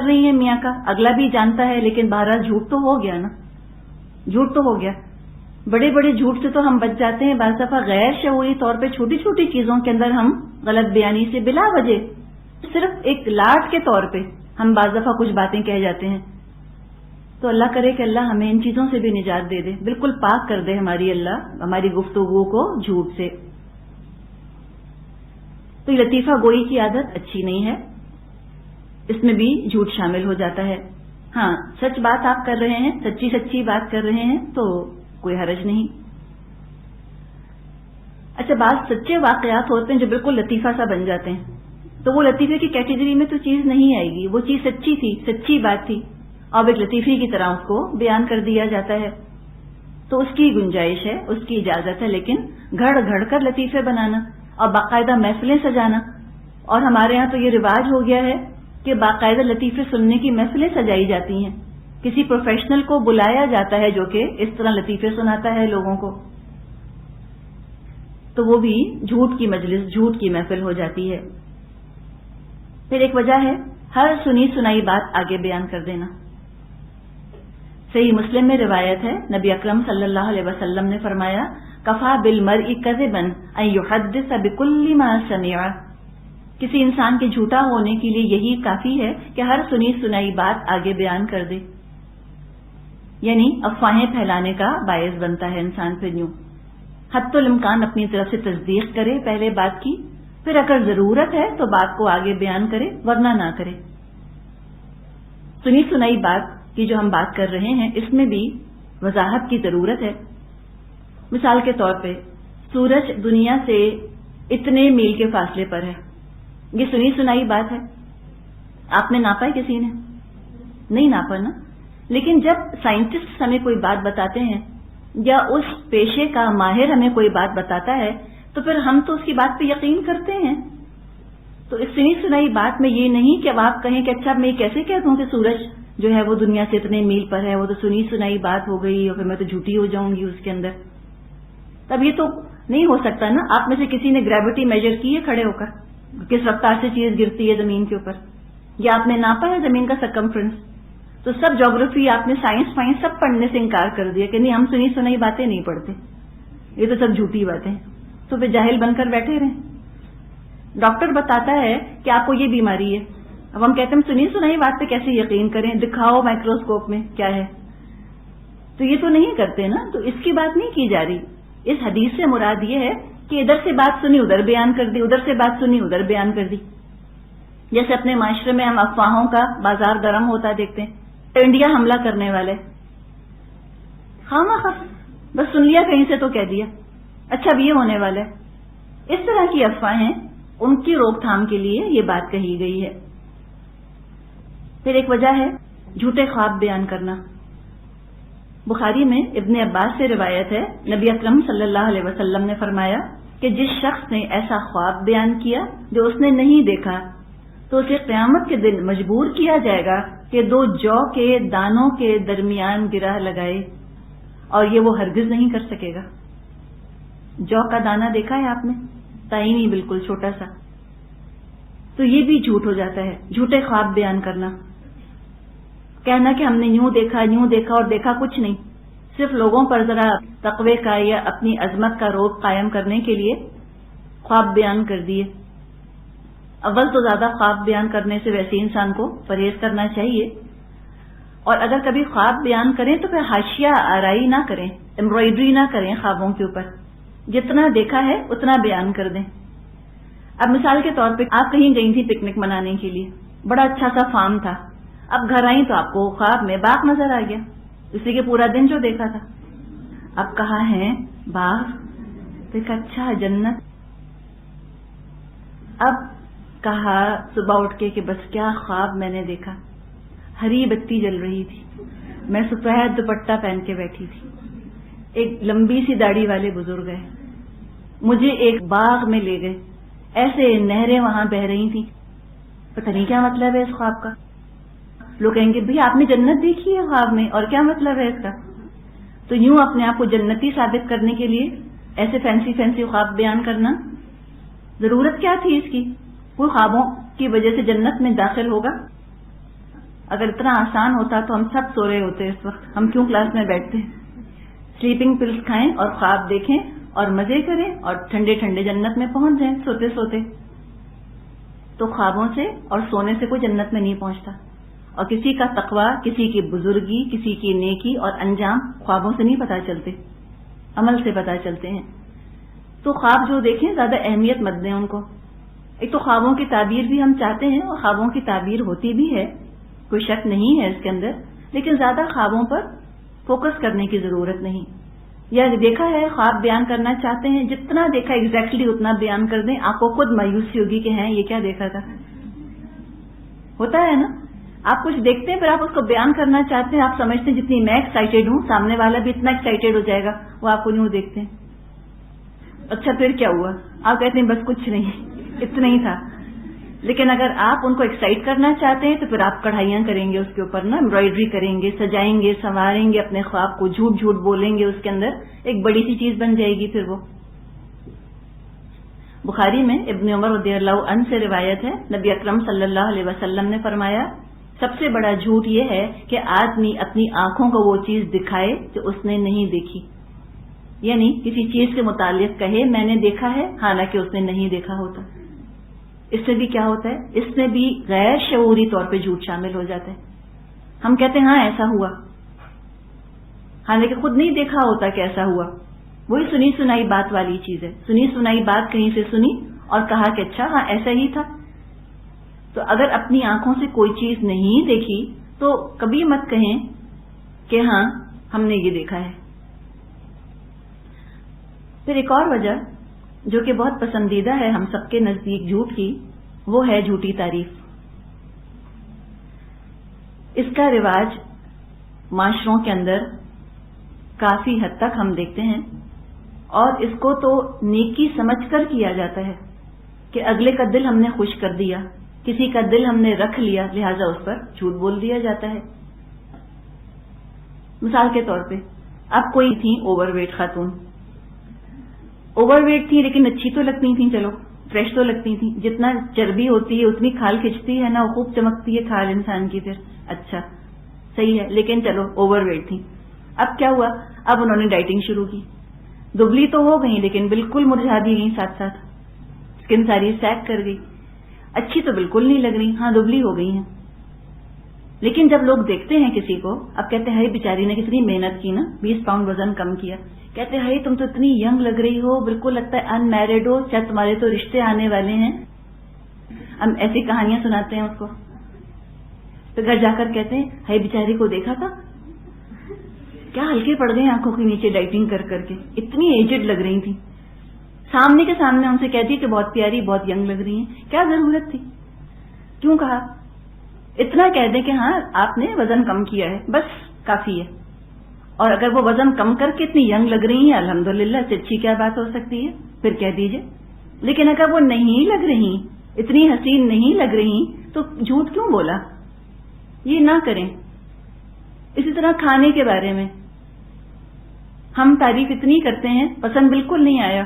رہی ہیں میاں کا، اگلا بھی جانتا ہے، لیکن بہرحال جھوٹ تو ہو گیا نا، جھوٹ تو ہو گیا. بڑے بڑے جھوٹ سے تو ہم بچ جاتے ہیں، بعض دفعہ غیر شعوری طور پہ چھوٹی چھوٹی چیزوں کے اندر ہم غلط بیانی سے بلا وجہ صرف ایک لاٹ کے طور پہ ہم بعض دفعہ کچھ باتیں کہہ جاتے ہیں. تو اللہ کرے کہ اللہ ہمیں ان چیزوں سے بھی نجات دے دے، بالکل پاک کر دے ہماری گفتگو کو جھوٹ سے. تو یہ لطیفہ گوئی کی عادت اچھی نہیں ہے، اس میں بھی جھوٹ شامل ہو جاتا ہے. ہاں، سچ بات آپ کر رہے ہیں، سچی بات کر رہے ہیں تو کوئی حرج نہیں. اچھا، بعض سچے واقعات ہوتے ہیں جو بالکل لطیفہ سا بن جاتے ہیں، تو وہ لطیفے کی کیٹیگری میں تو چیز نہیں آئے گی، وہ چیز سچی تھی، سچی بات تھی، اور ایک لطیفے کی طرح اس کو بیان کر دیا جاتا ہے. تو اس کی گنجائش ہے، اس کی اجازت ہے، لیکن گھڑ گھڑ کر لطیفے بنانا اور باقاعدہ محفلیں سجانا، اور ہمارے ہاں تو یہ رواج ہو گیا ہے کہ باقاعدہ لطیفے سننے کی محفلیں سجائی جاتی ہیں. کسی پروفیشنل کو بلایا جاتا ہے جو کہ اس طرح لطیفے سناتا ہے لوگوں کو، تو وہ بھی جھوٹ کی مجلس، جھوٹ کی محفل ہو جاتی ہے. پھر ایک وجہ ہے ہر سنی سنائی بات آگے بیان کر دینا. صحیح مسلم میں روایت ہے، نبی اکرم صلی اللہ علیہ وسلم نے فرمایا، کفا بالمرء کذبا ان یحدث بکل ما سمع. کسی انسان کے جھوٹا ہونے کے لیے یہی کافی ہے کہ ہر سنی سنائی بات آگے بیان کر دے، یعنی افواہیں پھیلانے کا باعث بنتا ہے انسان. پھر یوں حتی الامکان اپنی طرف سے تصدیق کرے پہلے بات کی، پھر اگر ضرورت ہے تو بات کو آگے بیان کرے، ورنہ نہ کرے. سنی سنائی بات کی جو ہم بات کر رہے ہیں اس میں بھی وضاحت کی ضرورت ہے. مثال کے طور پہ سورج دنیا سے اتنے میل کے فاصلے پر ہے، یہ سنی سنائی بات ہے. آپ نے ناپا ہے؟ کسی نے نہیں ناپا نا. لیکن جب سائنٹسٹ ہمیں کوئی بات بتاتے ہیں یا اس پیشے کا ماہر ہمیں کوئی بات بتاتا ہے تو پھر ہم تو اس کی بات پہ یقین کرتے ہیں. تو اس سنی سنائی بات میں یہ نہیں کہ اب آپ کہیں کہ اچھا میں کیسے کہہ دوں کہ سورج جو ہے وہ دنیا سے اتنے میل پر ہے، وہ تو سنی سنائی بات ہو گئی اور پھر میں تو جھوٹی ہو جاؤں گی اس کے اندر. تب یہ تو نہیں ہو سکتا نا. آپ میں سے کسی نے گریوٹی میجر کی ہے کھڑے ہو کر، کس رفتار سے چیز گرتی ہے زمین کے اوپر، یا آپ نے ناپا ہے زمین کا سرکمفرنس؟ تو سب جیوگرافی آپ نے سائنس فائنس سب پڑھنے سے انکار کر دیا کہ نہیں ہم سنی سنائی باتیں نہیں پڑھتے، یہ تو سب جھوٹی باتیں. تو پھر جاہل بن کر بیٹھے رہیں. ڈاکٹر بتاتا ہے کہ آپ کو یہ بیماری ہے، اب ہم کہتے ہیں سنی سنائی بات پہ کیسے یقین کریں، دکھاؤ مائکروسکوپ میں کیا ہے. تو یہ تو نہیں کرتے نا. تو اس کی بات نہیں کی جا رہی. اس حدیث سے مراد یہ ہے کہ ادھر سے بات سنی ادھر بیان کر دی، ادھر سے بات سنی ادھر بیان کر دی. جیسے اپنے معاشرے میں ہم افواہوں کا بازار گرم ہوتا دیکھتے ہیں. انڈیا حملہ کرنے والے، خواہ بس سن لیا کہیں سے تو کہہ دیا اچھا اب یہ ہونے والا ہے. اس طرح کی افواہیں، ان کی روک تھام کے لیے یہ بات کہی گئی ہے. پھر ایک وجہ ہے جھوٹے خواب بیان کرنا. بخاری میں ابن عباس سے روایت ہے، نبی اکرم صلی اللہ علیہ وسلم نے فرمایا کہ جس شخص نے ایسا خواب بیان کیا جو اس نے نہیں دیکھا تو اسے قیامت کے دن مجبور کیا جائے گا کہ 2 جو کے دانوں کے درمیان گرہ لگائے، اور یہ وہ ہرگز نہیں کر سکے گا. جو کا دانہ دیکھا ہے آپ نے؟ تائینی، بالکل چھوٹا سا. تو یہ بھی جھوٹ ہو جاتا ہے، جھوٹے خواب بیان کرنا. کہنا کہ ہم نے یوں دیکھا اور دیکھا کچھ نہیں، صرف لوگوں پر ذرا تقوی کا یا اپنی عظمت کا روب قائم کرنے کے لیے خواب بیان کر دیے. اول تو زیادہ خواب بیان کرنے سے ویسے انسان کو پرہیز کرنا چاہیے، اور اگر کبھی خواب بیان کریں تو پھر حاشیہ آرائی نہ کریں، ایمبرائڈری نہ کریں خوابوں کے اوپر. جتنا دیکھا ہے اتنا بیان کر دیں. اب مثال کے طور پہ آپ کہیں گئی تھی پکنک منانے کے لیے، بڑا اچھا سا فارم تھا. اب گھر آئی تو آپ کو خواب میں باغ نظر آ گیا، اسی کے پورا دن جو دیکھا تھا. اب کہاں ہے باغ؟ دیکھا اچھا جنت. اب کہا صبح اٹھ کے کہ بس کیا خواب میں نے دیکھا، ہری بتی جل رہی تھی، میں سفید دوپٹہ پہن کے بیٹھی تھی، ایک لمبی سی داڑھی والے بزرگ گئے مجھے ایک باغ میں لے گئے، ایسے نہریں وہاں بہ رہی تھیں. پتہ نہیں کیا مطلب ہے اس خواب کا. لوگ کہیں گے بھئی آپ نے جنت دیکھی ہے خواب میں، اور کیا مطلب ہے اس کا؟ تو یوں اپنے آپ کو جنتی ثابت کرنے کے لیے ایسے فینسی خواب بیان کرنا، ضرورت کیا تھی اس کی؟ کوئی خوابوں کی وجہ سے جنت میں داخل ہوگا؟ اگر اتنا آسان ہوتا تو ہم سب سو رہے ہوتے اس وقت. ہم کیوں کلاس میں بیٹھتے؟ سلیپنگ پلس کھائیں اور خواب دیکھیں اور مزے کریں اور ٹھنڈے ٹھنڈے جنت میں پہنچ جائیں سوتے سوتے. تو خوابوں سے اور سونے سے کوئی جنت میں نہیں پہنچتا. اور کسی کا تقوی، کسی کی بزرگی، کسی کی نیکی اور انجام خوابوں سے نہیں پتہ چلتے، عمل سے پتہ چلتے ہیں. تو خواب جو دیکھیں زیادہ اہمیت مت دیں ان کو. ایک تو خوابوں کی تعبیر بھی ہم چاہتے ہیں اور خوابوں کی تعبیر ہوتی بھی ہے، کوئی شک نہیں ہے اس کے اندر، لیکن زیادہ خوابوں پر فوکس کرنے کی ضرورت نہیں. یا دیکھا ہے خواب بیان کرنا چاہتے ہیں، جتنا دیکھا ایگزیکٹلی اتنا بیان کر دیں، آپ کو خود مایوسی ہوگی کہ ہیں یہ کیا دیکھا تھا. ہوتا ہے نا، آپ کچھ دیکھتے ہیں پھر آپ اس کو بیان کرنا چاہتے ہیں، آپ سمجھتے ہیں جتنی میں ایکسائٹیڈ ہوں سامنے والا بھی اتنا ایکسائٹیڈ ہو جائے گا، وہ آپ کو نہیں دیکھتے ہیں. اچھا پھر کیا ہوا؟ آپ کہتے ہیں بس کچھ نہیں، اتنا ہی تھا. لیکن اگر آپ ان کو ایکسائٹ کرنا چاہتے ہیں تو پھر آپ کڑھائیاں کریں گے اس کے اوپر نا، امبرائڈری کریں گے، سجائیں گے، سنواریں گے اپنے خواب کو، جھوٹ جھوٹ بولیں گے، اس کے اندر ایک بڑی سی چیز بن جائے گی. پھر وہ بخاری میں ابن عمر رضی اللہ عنہ سے روایت ہے، نبی اکرم صلی اللہ علیہ وسلم نے فرمایا سب سے بڑا جھوٹ یہ ہے کہ آدمی اپنی آنکھوں کو وہ چیز دکھائے جو اس نے نہیں دیکھی. یعنی کسی چیز کے متعلق کہے میں نے دیکھا ہے حالانکہ اس نے نہیں دیکھا ہوتا. اس سے بھی کیا ہوتا ہے؟ اس میں بھی غیر شعوری طور پہ جھوٹ شامل ہو جاتا ہے. ہم کہتے ہیں ہاں ایسا ہوا، حالانکہ خود نہیں دیکھا ہوتا کہ ایسا ہوا. وہی سنی سنائی بات والی چیز ہے، سنی سنائی بات کہیں سے سنی اور کہا کہ اچھا ہاں ایسا ہی تھا. تو اگر اپنی آنکھوں سے کوئی چیز نہیں دیکھی تو کبھی مت کہیں کہ ہاں ہم نے یہ دیکھا ہے. پھر ایک اور وجہ جو کہ بہت پسندیدہ ہے ہم سب کے نزدیک جھوٹ کی، وہ ہے جھوٹی تعریف. اس کا رواج معاشروں کے اندر کافی حد تک ہم دیکھتے ہیں، اور اس کو تو نیکی سمجھ کر کیا جاتا ہے کہ اگلے کا دل ہم نے خوش کر دیا، کسی کا دل ہم نے رکھ لیا، لہذا اس پر جھوٹ بول دیا جاتا ہے. مثال کے طور پہ اب کوئی تھی اوور ویٹ خاتون، اوور ویٹ تھی لیکن اچھی تو لگتی تھیں، چلو فریش تو لگتی تھیں. جتنا چربی ہوتی ہے اتنی کھال کھچتی ہے نا، وہ خوب چمکتی ہے کھال انسان کی. پھر اچھا صحیح ہے، لیکن چلو اوور ویٹ تھی. اب کیا ہوا؟ اب انہوں نے ڈائٹنگ شروع کی، دبلی تو ہو گئی لیکن بالکل مرجھا بھی گئی، ساتھ ساتھ اسکن ساری سیک کر گئی. اچھی تو بالکل نہیں لگ رہی، ہاں دبلی ہو گئی ہیں. لیکن جب لوگ دیکھتے ہیں کسی کو، اب کہتے ہیں بیچاری نے کتنی محنت کی نا، 20 پاؤنڈ وزن کم کیا. کہتے ہیں تم تو اتنی ینگ لگ رہی ہو، بالکل لگتا ہے ان میرڈ ہو، شاید تمہارے تو رشتے آنے والے ہیں. ہم ایسی کہانیاں سناتے ہیں اس کو. تو گھر جا کر کہتے ہیں ہائی بیچاری کو دیکھا تھا کیا ہلکے پڑ گئے آنکھوں کے نیچے ڈائٹنگ کر کر کے، اتنی ایجڈ لگ رہی تھی. سامنے کے سامنے ان سے کہتی کہ بہت پیاری، بہت ینگ لگ رہی ہیں. کیا ضرورت تھی؟ کیوں کہا؟ اتنا کہہ دیں کہ ہاں آپ نے وزن کم کیا ہے، بس کافی ہے. اور اگر وہ وزن کم کر کے اتنی ینگ لگ رہی ہیں، الحمدللہ، سے اچھی کیا بات ہو سکتی ہے؟ پھر کہہ دیجئے. لیکن اگر وہ نہیں لگ رہی، اتنی حسین نہیں لگ رہی، تو جھوٹ کیوں بولا؟ یہ نہ کریں. اسی طرح کھانے کے بارے میں ہم تعریف اتنی کرتے ہیں، پسند بالکل نہیں آیا.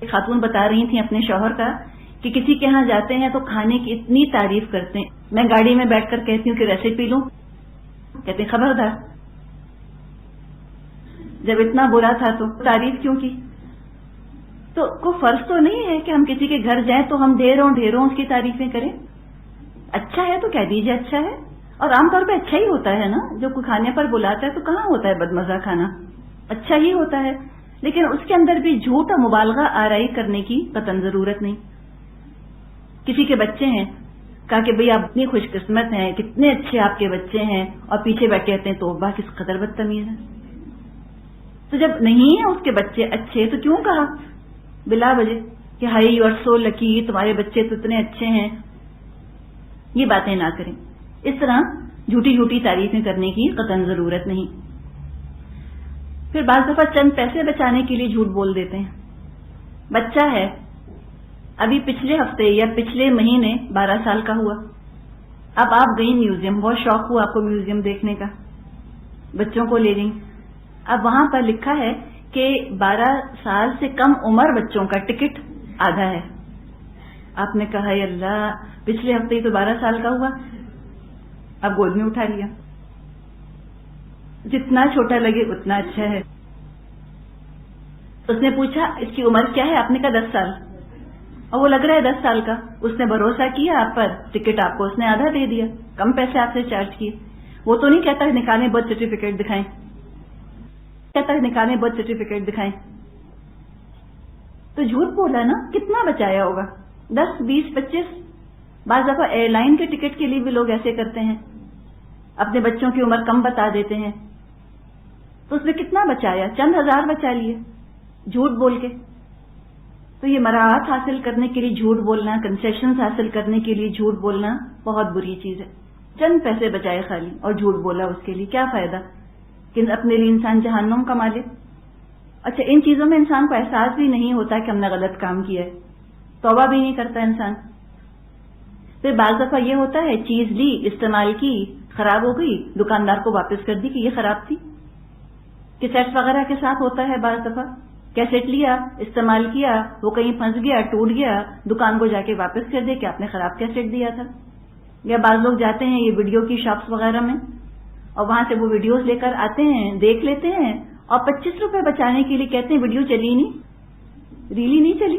ایک خاتون بتا رہی تھیں اپنے شوہر کا کہ کسی کے ہاں جاتے ہیں تو کھانے کی اتنی تعریف کرتے ہیں. میں گاڑی میں بیٹھ کر کہتی ہوں کہ ریسیپی لوں، کہتے ہیں خبردار، جب اتنا برا تھا تو تعریف کیوں کی؟ تو کوئی فرض تو نہیں ہے کہ ہم کسی کے گھر جائیں تو ہم ڈھیروں اس کی تعریفیں کریں. اچھا ہے تو کہہ دیجیے اچھا ہے. اور عام طور پہ اچھا ہی ہوتا ہے نا، جو کوئی کھانے پر بلاتا ہے تو کہاں ہوتا ہے بدمزہ کھانا، اچھا ہی ہوتا ہے. لیکن اس کے اندر بھی جھوٹ اور مبالغہ آرائی کرنے کی قطعاً ضرورت نہیں. کسی کے بچے ہیں، کہا کہ بھئی آپ اتنی خوش قسمت ہیں، کتنے اچھے آپ کے بچے ہیں، اور پیچھے بیٹھے کہتے ہیں توبہ کس قدر بدتمیز ہے. تو جب نہیں ہے اس کے بچے اچھے تو کیوں کہا بلا وجہ کہ ہائی یو آر سو لکی، تمہارے بچے تو اتنے اچھے ہیں؟ یہ باتیں نہ کریں. اس طرح جھوٹی تعریفیں کرنے کی قطعاً ضرورت نہیں. پھر بعض دفعہ چند پیسے بچانے کے لیے جھوٹ بول دیتے ہیں. بچہ ہے، ابھی پچھلے ہفتے یا پچھلے مہینے 12 سال کا ہوا. اب آپ گئی میوزیم، بہت شوق ہوا آپ کو میوزیم دیکھنے کا، بچوں کو لے گئی. اب وہاں پر لکھا ہے کہ 12 سال سے کم عمر بچوں کا ٹکٹ آدھا ہے. آپ نے کہا یا اللہ، پچھلے ہفتے ہی تو 12 سال کا ہوا. اب گود میں اٹھا لیا. جتنا چھوٹا لگے اتنا اچھا ہے. اس نے پوچھا اس کی عمر کیا ہے؟ آپ نے کہا 10 سال. اور وہ لگ رہا ہے 10 سال کا. اس نے بھروسہ کیا آپ پر, ٹکٹ آپ کو اس نے آدھا دے دیا, کم پیسے آپ سے چارج کیے. وہ تو نہیں کہتا نکالیں برتھ سرٹیفکیٹ دکھائیں, کہتا نکالیں برتھ سرٹیفکیٹ دکھائیں. تو جھوٹ بولا نا, کتنا بچایا ہوگا؟ 10, 20, 25. بعض دفعہ ایئر لائن کے ٹکٹ کے لیے بھی لوگ ایسے کرتے ہیں, اپنے بچوں کی عمر کم بتا دیتے ہیں. تو اس نے کتنا بچایا؟ چند ہزار بچا لیے جھوٹ بول کے. تو یہ مراعات حاصل کرنے کے لیے جھوٹ بولنا, کنسیشنز حاصل کرنے کے لیے جھوٹ بولنا بہت بری چیز ہے. چند پیسے بچائے خالی اور جھوٹ بولا, اس کے لیے کیا فائدہ کہ اپنے لیے انسان جہنم کما لے. اچھا, ان چیزوں میں انسان کو احساس بھی نہیں ہوتا کہ ہم نے غلط کام کیا ہے, توبہ بھی نہیں کرتا انسان. پھر بعض دفعہ یہ ہوتا ہے چیز لی, استعمال کی, خراب ہو گئی, دکاندار کو واپس کر دی کہ یہ خراب تھی. کیسٹ وغیرہ کے ساتھ ہوتا ہے بعض دفعہ, کیسٹ لیا, استعمال کیا, وہ کہیں پھنس گیا, ٹوٹ گیا, دکان کو جا کے واپس کر دے کہ آپ نے خراب کیسٹ دیا تھا. یا بعض لوگ جاتے ہیں یہ ویڈیو کی شاپس وغیرہ میں اور وہاں سے وہ ویڈیوز لے کر آتے ہیں, دیکھ لیتے ہیں اور 25 روپے بچانے کے لیے کہتے ہیں ویڈیو چلی نہیں, ریلی نہیں چلی.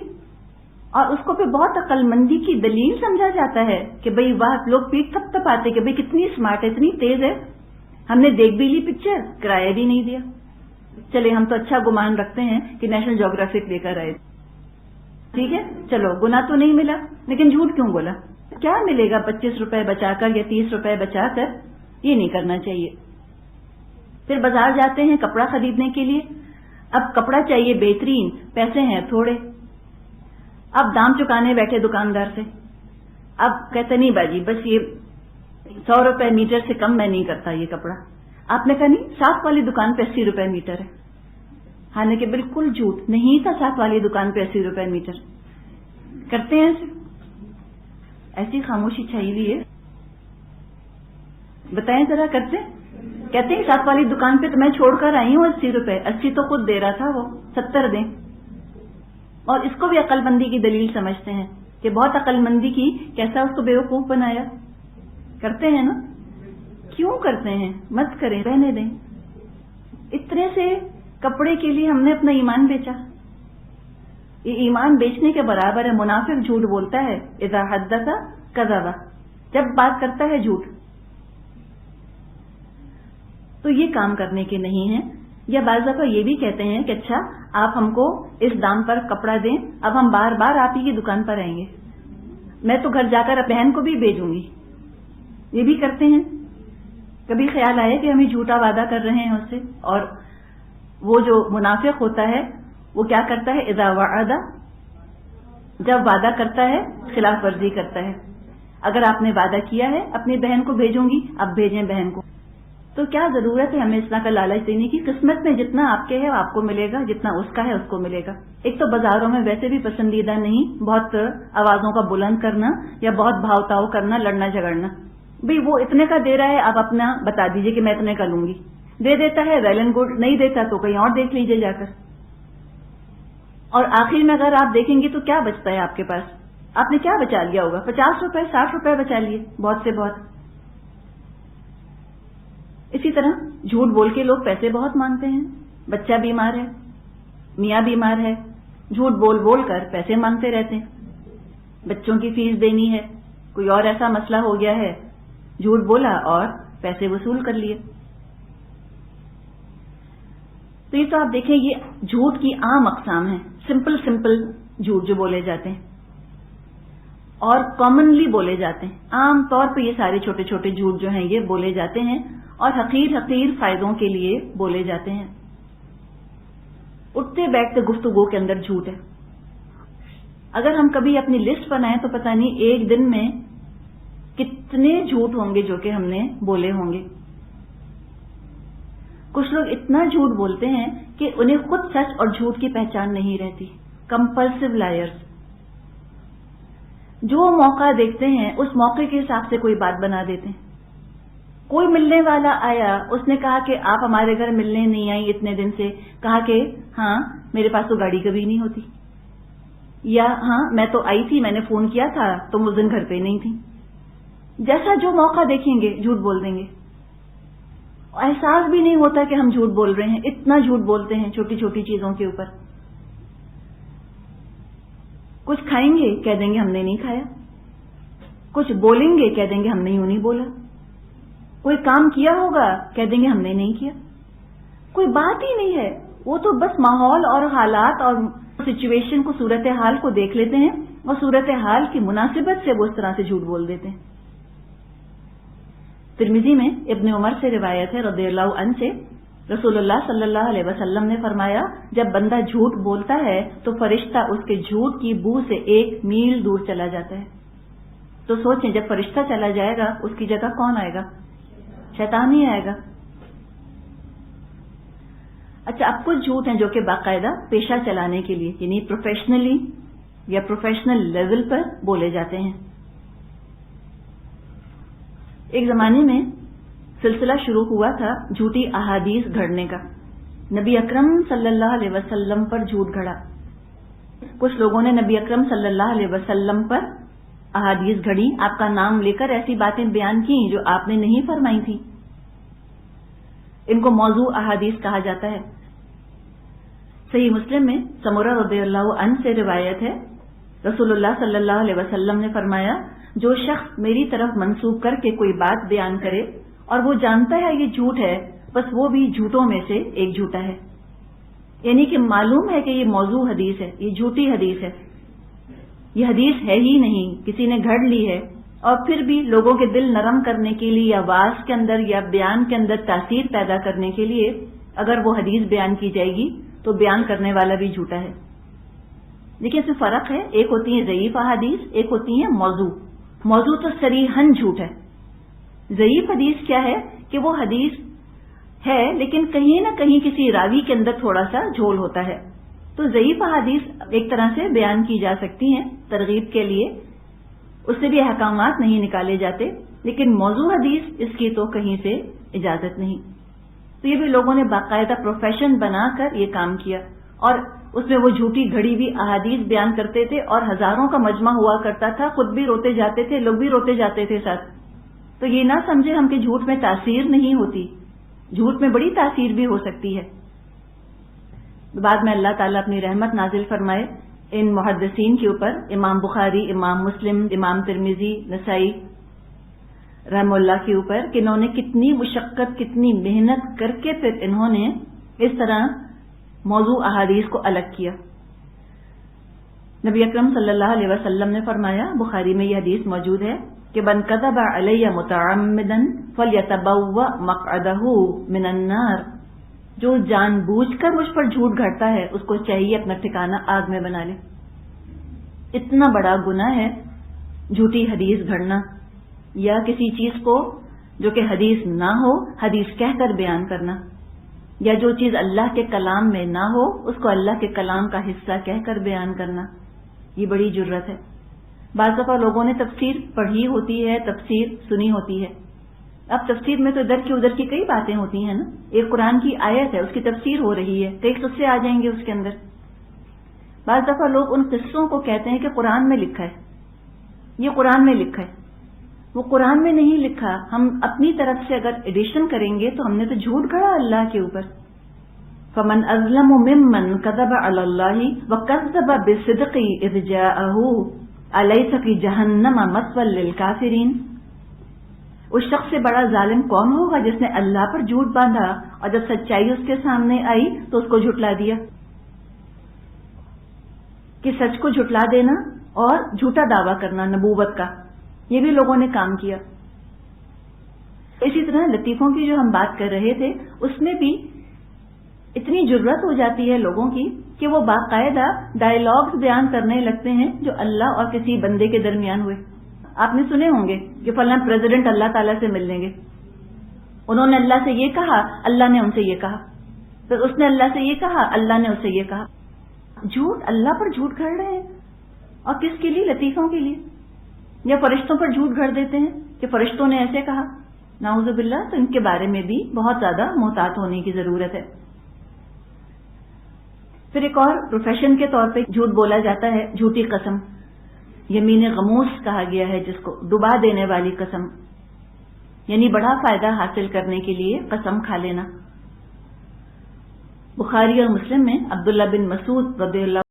اور اس کو پھر بہت عقل مندی کی دلیل سمجھا جاتا ہے کہ بھئی واہ, لوگ پیٹ تھپ تھپ آتے کہ بھئی کتنی اسمارٹ ہے, اتنی تیز ہے, ہم نے دیکھ بھی لی پکچر, کرایہ بھی نہیں دیا. چلے ہم تو اچھا گمان رکھتے ہیں کہ نیشنل جیوگرافک لے کر آئے, ٹھیک ہے, چلو گناہ تو نہیں ملا, لیکن جھوٹ کیوں بولا؟ کیا ملے گا 25 روپے بچا کر یا 30 روپے بچا کر؟ یہ نہیں کرنا چاہیے. پھر بازار جاتے ہیں کپڑا خریدنے کے لیے, اب کپڑا چاہیے بہترین, پیسے ہیں تھوڑے, اب دام چکانے بیٹھے دکاندار سے. اب کہتے نہیں باجی بس یہ 100 روپے میٹر سے کم میں نہیں کرتا یہ کپڑا. آپ نے کہا نہیں, ساتھ والی دکان پہ 80 روپے میٹر ہے. حالانکہ بالکل جھوٹ, نہیں تھا ساتھ والی دکان پہ 80 روپے میٹر. کرتے ہیں ایسی خاموشی چھائی ہوئی ہے, بتائیں ذرا, کرتے کہتے ہیں ساتھ والی دکان پہ تو میں چھوڑ کر آئی ہوں 80 روپے, 80 تو خود دے رہا تھا وہ, 70 دیں. اور اس کو بھی عقل مندی کی دلیل سمجھتے ہیں کہ بہت عقل مندی کی, کیسا اس کو بیوقوف بنایا. کرتے ہیں نا, کیوں کرتے ہیں؟ مت کریں, رہنے دیں. اتنے سے کپڑے کے لیے ہم نے اپنا ایمان بیچا. یہ ایمان بیچنے کے برابر ہے. منافق جھوٹ بولتا ہے, اذا حدث کذب, جب بات کرتا ہے جھوٹ. تو یہ کام کرنے کے نہیں ہیں. یا بعض دفعہ یہ بھی کہتے ہیں کہ اچھا آپ ہم کو اس دام پر کپڑا دیں, اب ہم بار بار آپ ہی کی دکان پر آئیں گے, میں تو گھر جا کر بہن کو بھی بھیجوں گی. یہ بھی کرتے ہیں. کبھی خیال آئے کہ ہمیں جھوٹا وعدہ کر رہے ہیں اس سے, اور وہ جو منافق ہوتا ہے وہ کیا کرتا ہے؟ اذا وعد, جب وعدہ کرتا ہے خلاف ورزی کرتا ہے. اگر آپ نے وعدہ کیا ہے اپنی بہن کو بھیجوں گی, اب بھیجیں بہن کو. تو کیا ضرورت ہے ہمیں اس طرح کا لالچ دینے کی؟ قسمت میں جتنا آپ کے ہے آپ کو ملے گا, جتنا اس کا ہے اس کو ملے گا. ایک تو بازاروں میں ویسے بھی پسندیدہ نہیں بہت آوازوں کا بلند کرنا یا بہت بھاؤ تاؤ کرنا, لڑنا جھگڑنا. بھئی وہ اتنے کا دے رہا ہے, آپ اپنا بتا دیجئے کہ میں اتنے کا لوں گی. دے دیتا ہے ویل اینڈ گڈ, نہیں دیتا تو کہیں اور دیکھ لیجئے جا کر. اور آخر میں اگر آپ دیکھیں گے تو کیا بچتا ہے آپ کے پاس؟ آپ نے کیا بچا لیا ہوگا؟ 50 روپے 60 روپے بچا لیے, بہت سے بہت. اسی طرح جھوٹ بول کے لوگ پیسے بہت مانگتے ہیں. بچہ بیمار ہے, میاں بیمار ہے, جھوٹ بول بول کر پیسے مانگتے رہتے ہیں. بچوں کی فیس دینی ہے, کوئی اور ایسا مسئلہ ہو گیا ہے, جھوٹ بولا اور پیسے وصول کر لیے. تو یہ تو آپ دیکھیں یہ جھوٹ کی عام اقسام ہیں. سمپل جھوٹ جو بولے جاتے ہیں اور کامنلی بولے جاتے ہیں. عام طور پہ یہ سارے چھوٹے چھوٹے جھوٹ جو ہیں یہ بولے جاتے ہیں اور حقیر فائدوں کے لیے بولے جاتے ہیں. اٹھتے بیٹھتے گفتگو کے اندر جھوٹ ہے. اگر ہم کبھی اپنی لسٹ بنائیں تو پتہ نہیں ایک دن میں کتنے جھوٹ ہوں گے جو کہ ہم نے بولے ہوں گے. کچھ لوگ اتنا جھوٹ بولتے ہیں کہ انہیں خود سچ اور جھوٹ کی پہچان نہیں رہتی. کمپلسو لائرز, جو موقع دیکھتے ہیں اس موقع کے حساب سے کوئی بات بنا دیتے ہیں. کوئی ملنے والا آیا, اس نے کہا کہ آپ ہمارے گھر ملنے نہیں آئی اتنے دن سے. کہا کہ ہاں میرے پاس تو گاڑی کبھی نہیں ہوتی, یا ہاں میں تو آئی تھی, میں نے فون کیا تھا تم اس دن گھر پہ نہیں تھی. جیسا جو موقع دیکھیں گے جھوٹ بول دیں گے. احساس بھی نہیں ہوتا کہ ہم جھوٹ بول رہے ہیں، اتنا جھوٹ بولتے ہیں چھوٹی چھوٹی چیزوں کے اوپر. کچھ کھائیں گے کہہ دیں گے ہم نے نہیں کھایا، کچھ بولیں گے کہہ دیں گے ہم نے یوں نہیں بولا، کوئی کام کیا ہوگا کہہ دیں گے ہم نے نہیں کیا. کوئی بات ہی نہیں ہے، وہ تو بس ماحول اور حالات اور سچویشن کو، صورتحال کو دیکھ لیتے ہیں اور صورتحال کی مناسبت سے وہ اس طرح سے جھوٹ بول دیتے ہیں. ترمذی میں ابن عمر سے روایت ہے رضی اللہ عنہ سے، رسول اللہ صلی اللہ علیہ وسلم نے فرمایا جب بندہ جھوٹ بولتا ہے تو فرشتہ اس کے جھوٹ کی بو سے 1 میل دور چلا جاتا ہے. تو سوچیں جب فرشتہ چلا جائے گا اس کی جگہ کون آئے گا؟ شیطان ہی آئے گا. اچھا، اب کچھ جھوٹ ہیں جو کہ باقاعدہ پیشہ چلانے کے لیے، یعنی پروفیشنلی یا پروفیشنل لیول پر بولے جاتے ہیں. ایک زمانے میں سلسلہ شروع ہوا تھا جھوٹی احادیث گھڑنے کا. نبی اکرم صلی اللہ علیہ وسلم پر جھوٹ گھڑا. کچھ لوگوں نے نبی اکرم صلی اللہ علیہ وسلم پر احادیث گھڑی، آپ کا نام لے کر ایسی باتیں بیان کی جو آپ نے نہیں فرمائی تھی. ان کو موضوع احادیث کہا جاتا ہے. صحیح مسلم میں سمرہ رضی اللہ عنہ سے روایت ہے، رسول اللہ صلی اللہ علیہ وسلم نے فرمایا جو شخص میری طرف منسوب کر کے کوئی بات بیان کرے اور وہ جانتا ہے یہ جھوٹ ہے، بس وہ بھی جھوٹوں میں سے ایک جھوٹا ہے. یعنی کہ معلوم ہے کہ یہ موضوع حدیث ہے، یہ جھوٹی حدیث ہے، یہ حدیث ہے ہی نہیں، کسی نے گھڑ لی ہے. اور پھر بھی لوگوں کے دل نرم کرنے کے لیے یا واز کے اندر یا بیان کے اندر تاثیر پیدا کرنے کے لیے اگر وہ حدیث بیان کی جائے گی تو بیان کرنے والا بھی جھوٹا ہے. لیکن اس میں فرق ہے، ایک ہوتی ہے ضعیف احادیث، ایک ہوتی ہے موضوع. موضوع تو صریحاً جھوٹ ہے. ضعیف حدیث کیا ہے کہ وہ حدیث ہے لیکن کہیں نہ کہیں کسی راوی کے اندر تھوڑا سا جھول ہوتا ہے. تو ضعیف احادیث ایک طرح سے بیان کی جا سکتی ہیں ترغیب کے لیے، اس سے بھی احکامات نہیں نکالے جاتے، لیکن موضوع حدیث اس کی تو کہیں سے اجازت نہیں. تو یہ بھی لوگوں نے باقاعدہ پروفیشن بنا کر یہ کام کیا اور اس میں وہ جھوٹی گھڑی ہوئی احادیث بیان کرتے تھے اور ہزاروں کا مجمع ہوا کرتا تھا، خود بھی روتے جاتے تھے، لوگ بھی روتے جاتے تھے ساتھ. تو یہ نہ سمجھے ہم کہ جھوٹ میں تاثیر نہیں ہوتی، جھوٹ میں بڑی تاثیر بھی ہو سکتی ہے. بعد میں اللہ تعالیٰ اپنی رحمت نازل فرمائے ان محدثین کے اوپر، امام بخاری، امام مسلم، امام ترمذی، نسائی رحم اللہ کے اوپر، کہ انہوں نے کتنی مشقت، کتنی محنت کر کے پھر انہوں نے اس طرح موضوع احادیث کو الگ کیا. نبی اکرم صلی اللہ علیہ وسلم نے فرمایا، بخاری میں یہ حدیث موجود ہے کہ من کذب علی متعمدا فلیتبوأ مقعدہ من النار، جو جان بوجھ کر مجھ پر جھوٹ گھڑتا ہے اس کو چاہیے اپنا ٹھکانہ آگ میں بنا لے. اتنا بڑا گناہ ہے جھوٹی حدیث گھڑنا، یا کسی چیز کو جو کہ حدیث نہ ہو حدیث کہہ کر بیان کرنا، یا جو چیز اللہ کے کلام میں نہ ہو اس کو اللہ کے کلام کا حصہ کہہ کر بیان کرنا. یہ بڑی جرت ہے. بعض دفعہ لوگوں نے تفسیر پڑھی ہوتی ہے، تفسیر سنی ہوتی ہے. اب تفسیر میں تو ادھر کی ادھر کی کئی باتیں ہوتی ہیں نا. ایک قرآن کی آیت ہے، اس کی تفسیر ہو رہی ہے، کئی قصے آ جائیں گے اس کے اندر. بعض دفعہ لوگ ان قصوں کو کہتے ہیں کہ قرآن میں لکھا ہے، یہ قرآن میں لکھا ہے. وہ قرآن میں نہیں لکھا، ہم اپنی طرف سے اگر ایڈیشن کریں گے تو ہم نے تو جھوٹ گھڑا اللہ کے اوپر. فمن اظلم ممن كذب على الله وكذب بالصدق اذ جاءه اليس في جهنم مثوى للكافرين. اس شخص سے بڑا ظالم کون ہوگا جس نے اللہ پر جھوٹ باندھا اور جب سچائی اس کے سامنے آئی تو اس کو جھٹلا دیا. کہ سچ کو جھٹلا دینا اور جھوٹا دعویٰ کرنا نبوت کا، یہ بھی لوگوں نے کام کیا. اسی طرح لطیفوں کی جو ہم بات کر رہے تھے اس میں بھی اتنی جرت ہو جاتی ہے لوگوں کی کہ وہ باقاعدہ ڈائیلاگز بیان کرنے لگتے ہیں جو اللہ اور کسی بندے کے درمیان ہوئے. آپ نے سنے ہوں گے کہ فلاں پریزیڈنٹ اللہ تعالیٰ سے مل لیں گے، انہوں نے اللہ سے یہ کہا، اللہ نے ان سے یہ کہا، پھر اس نے اللہ سے یہ کہا، اللہ نے اس سے یہ کہا. جھوٹ، اللہ پر جھوٹ گھڑ رہے ہیں. اور کس کے لیے؟ لطیفوں کے لیے. یا فرشتوں پر جھوٹ گھڑ دیتے ہیں کہ فرشتوں نے ایسے کہا، نعوذ باللہ. تو ان کے بارے میں بھی بہت زیادہ محتاط ہونے کی ضرورت ہے. پھر ایک اور پروفیشن کے طور پہ جھوٹ بولا جاتا ہے، جھوٹی قسم. یمین غموس کہا گیا ہے جس کو ڈبا دینے والی قسم، یعنی بڑا فائدہ حاصل کرنے کے لیے قسم کھا لینا۔ بخاری اور مسلم میں عبداللہ بن مسعود رضی اللہ